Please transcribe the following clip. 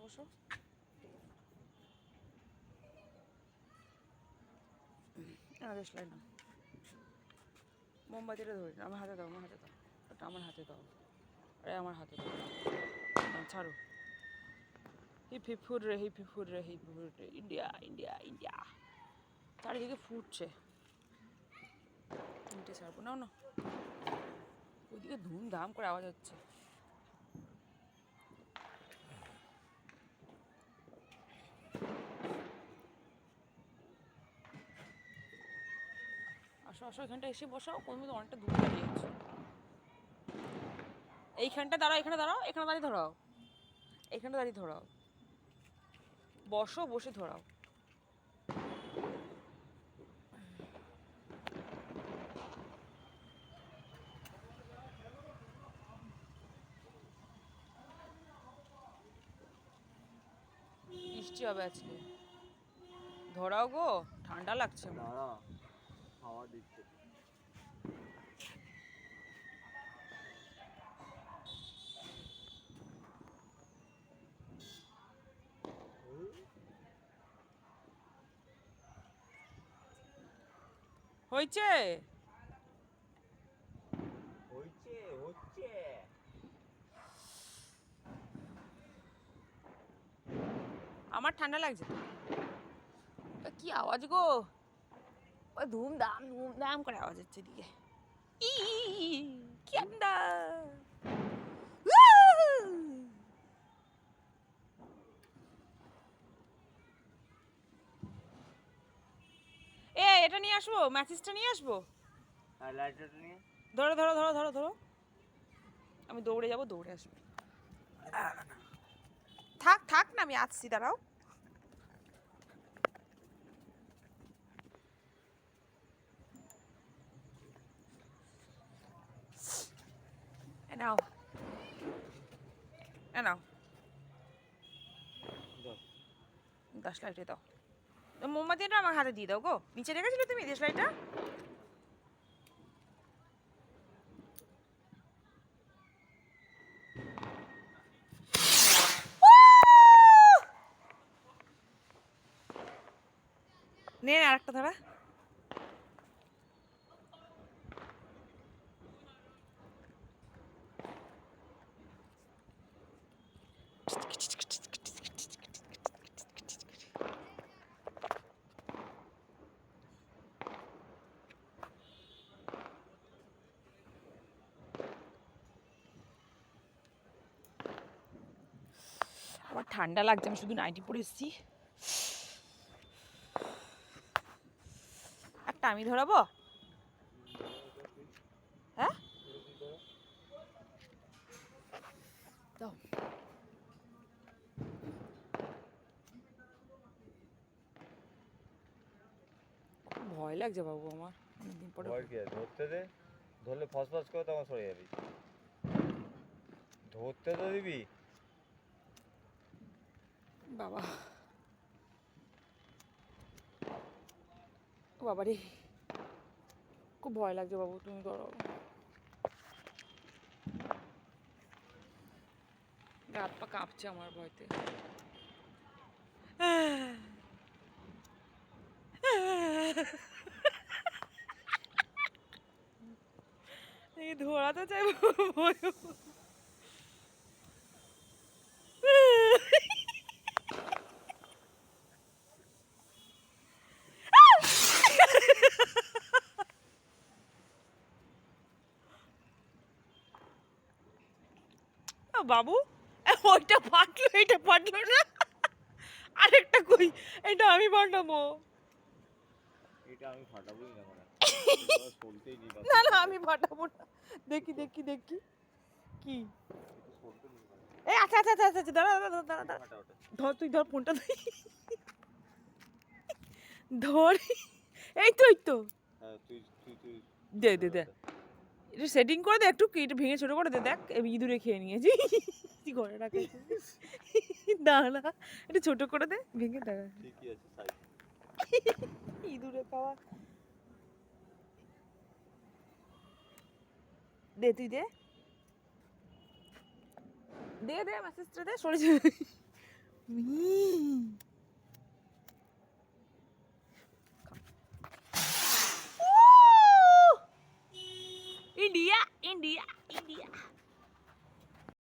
বসো। দেশলাই না, মোমবাতিটা ধরি না, আমার হাতে দাও, আমার হাতে দাও, ওটা আমার হাতে দাও, আরে আমার হাতে দাও, ছাড়ো। হিপ হিপ হুড রে, হিপ হিপ হুড রে, হিপ হিপ হুড রে, ইন্ডিয়া ইন্ডিয়া ইন্ডিয়া। চারিদিকে ফুটছে, তিনটে ছাড়বো না না, ওইদিকে ধুমধাম করে আওয়াজ হচ্ছে। আসো আসো, এখানটা এসে বসাও, কোন মধ্যে অনেকটা দূরে দাঁড়িয়ে আছে। এইখানটা দাঁড়াও, এখানে দাঁড়াও, এখানে দাঁড়িয়ে ধরাও, এখানে দাঁড়িয়ে ধরাও, বসো, বসে ধরাও। বৃষ্টি হবে আজকে, ধরাও গো, ঠান্ডা লাগছে। হাওয়া দিচ্ছে। হয়েছে হচ্ছে হচ্ছে। আমার ঠান্ডা লাগছে। কি আওয়াজ গো, ওই ধুমধাম ধুমধাম করে আওয়াজ হচ্ছে এদিকে। ই কি ঠান্ডা। এটা নিয়ে আসবো, ম্যাসেজটা নিয়ে আসবো। আর লাইটারটা নিয়ে ধরো ধরো ধরো ধরো ধরো, আমি দৌড়ে যাবো, দৌড়ে আসবো। থাক থাক না, আমি আসছি, দাঁড়াও। নাও নাও, দেশলাইটে দাও, মোমবাতিটা আমার হাতে দিয়ে দাও গো। নিচে রেখেছিলে তুমি দেশলাইটটা? নে আর একটা ধরা। আমার ঠান্ডা লাগছে, আমি শুধু নাইটি পরে এসেছি। একটা আমি ধরাবো, হ্যাঁ দাও। ভয় লাগছে বাবু আমার, অনেকদিন পরে। ভয় কি আছে? ধরতে দে, ধরলে ফসফস করে তখন সরে যাবি। ধরতে তো দিবি। বাবা, ও বাবা রে, খুব ভয় লাগছে বাবু, তুমি ধরো। হাত পা কাঁপছে আমার ভয়তে। এই ধরাতে চাইবো, ভয়। বাবু, ওইটা ফাটলো, এটা ফাটলো না, আরেকটা কই, এটা আমি ফাটাবো। এটা আমি ফাটাবোই না মানে। সলতেই দিই না না, আমি ফাটাবো না। দেখি দেখি দেখি কি। এই আচ্ছা আচ্ছা আচ্ছা আচ্ছা, দাঁড়া দাঁড়া দাঁড়া দাঁড়া, ধর তুই, ধর ফোনটা ধর। এই তো এই তো, হ্যাঁ তুই তুই তুই দে দে দে, এটা সেটিং করে দে একটু, কি এটা ভেঙে ছোট করে দে, দেখ ইঁদুরে খেয়ে নিয়েছি। ঘরে রাখেছি, দাঁড়া একটু ছোট করে দে, ভেঙে দেখা। ঠিকই আছে সাইজ। ইঁদুরে খাওয়া, দে তুই দে, দে দে মেসেজটা দে, সরে যাবে। India India India